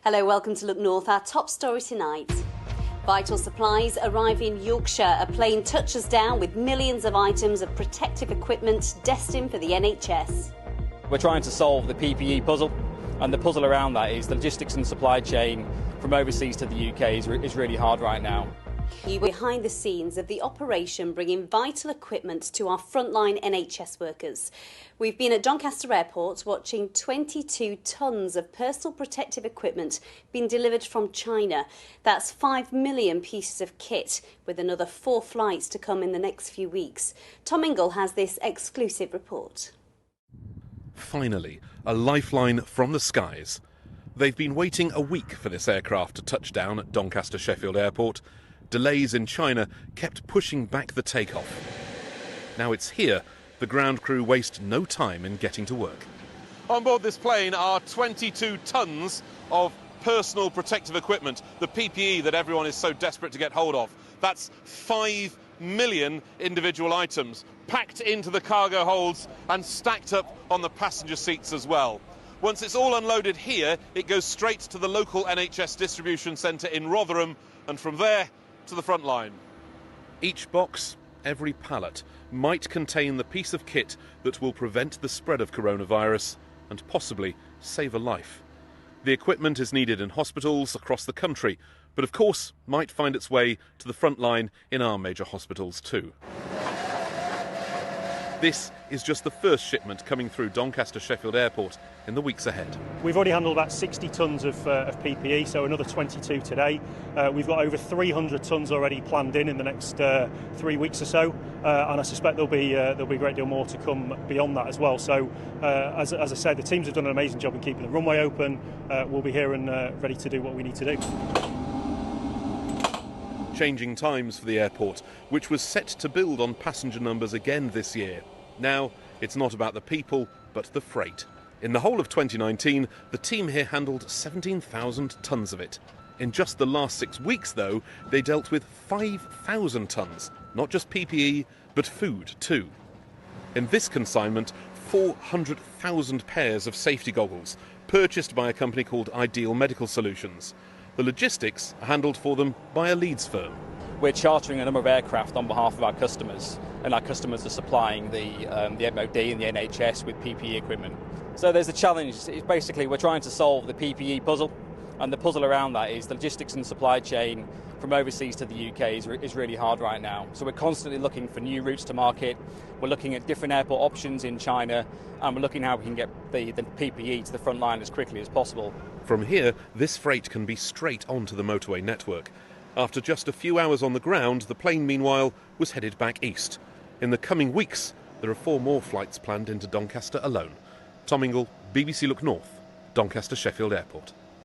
Hello, welcome to Look North. Our top story tonight. Vital supplies arrive in Yorkshire. A plane touches down with millions of items of protective equipment destined for the NHS. We're trying to solve the PPE puzzle, and the puzzle around that is the logistics and supply chain from overseas to the UK is really hard right now. You were behind the scenes of the operation bringing vital equipment to our frontline NHS workers. We've been at Doncaster Airport watching 22 tonnes of personal protective equipment being delivered from China. That's 5 million pieces of kit, with another 4 flights to come in the next few weeks. Tom Ingle has this exclusive report. Finally, a lifeline from the skies. They've been waiting a week for this aircraft to touch down at Doncaster Sheffield Airport. Delays in China kept pushing back the takeoff. Now it's here, the ground crew waste no time in getting to work. On board this plane are 22 tonnes of personal protective equipment, the PPE that everyone is so desperate to get hold of. That's 5 million individual items packed into the cargo holds and stacked up on the passenger seats as well. Once it's all unloaded here, it goes straight to the local NHS distribution centre in Rotherham, and from there to the front line. Each box, every pallet, might contain the piece of kit that will prevent the spread of coronavirus and possibly save a life. The equipment is needed in hospitals across the country, but of course might find its way to the front line in our major hospitals too. This is just the first shipment coming through Doncaster Sheffield Airport in the weeks ahead. We've already handled about 60 tonnes of PPE, so another 22 today. We've got over 300 tonnes already planned in the next 3 weeks or so, and I suspect there'll be a great deal more to come beyond that as well. So, as I said, the teams have done an amazing job in keeping the runway open. We'll be here and ready to do what we need to do. Changing times for the airport, which was set to build on passenger numbers again this year. Now, it's not about the people, but the freight. In the whole of 2019, the team here handled 17,000 tonnes of it. In just the last 6 weeks, though, they dealt with 5,000 tonnes, not just PPE, but food too. In this consignment, 400,000 pairs of safety goggles, purchased by a company called Ideal Medical Solutions. The logistics are handled for them by a Leeds firm. We're chartering a number of aircraft on behalf of our customers, and our customers are supplying the MOD and the NHS with PPE equipment. So there's a challenge. It's basically, we're trying to solve the PPE puzzle, and the puzzle around that is the logistics and supply chain from overseas to the UK is really hard right now. So we're constantly looking for new routes to market. We're looking at different airport options in China, and we're looking how we can get the PPE to the front line as quickly as possible. From here, this freight can be straight onto the motorway network. After just a few hours on the ground, the plane, meanwhile, was headed back east. In the coming weeks, there are 4 more flights planned into Doncaster alone. Tom Ingle, BBC Look North, Doncaster Sheffield Airport.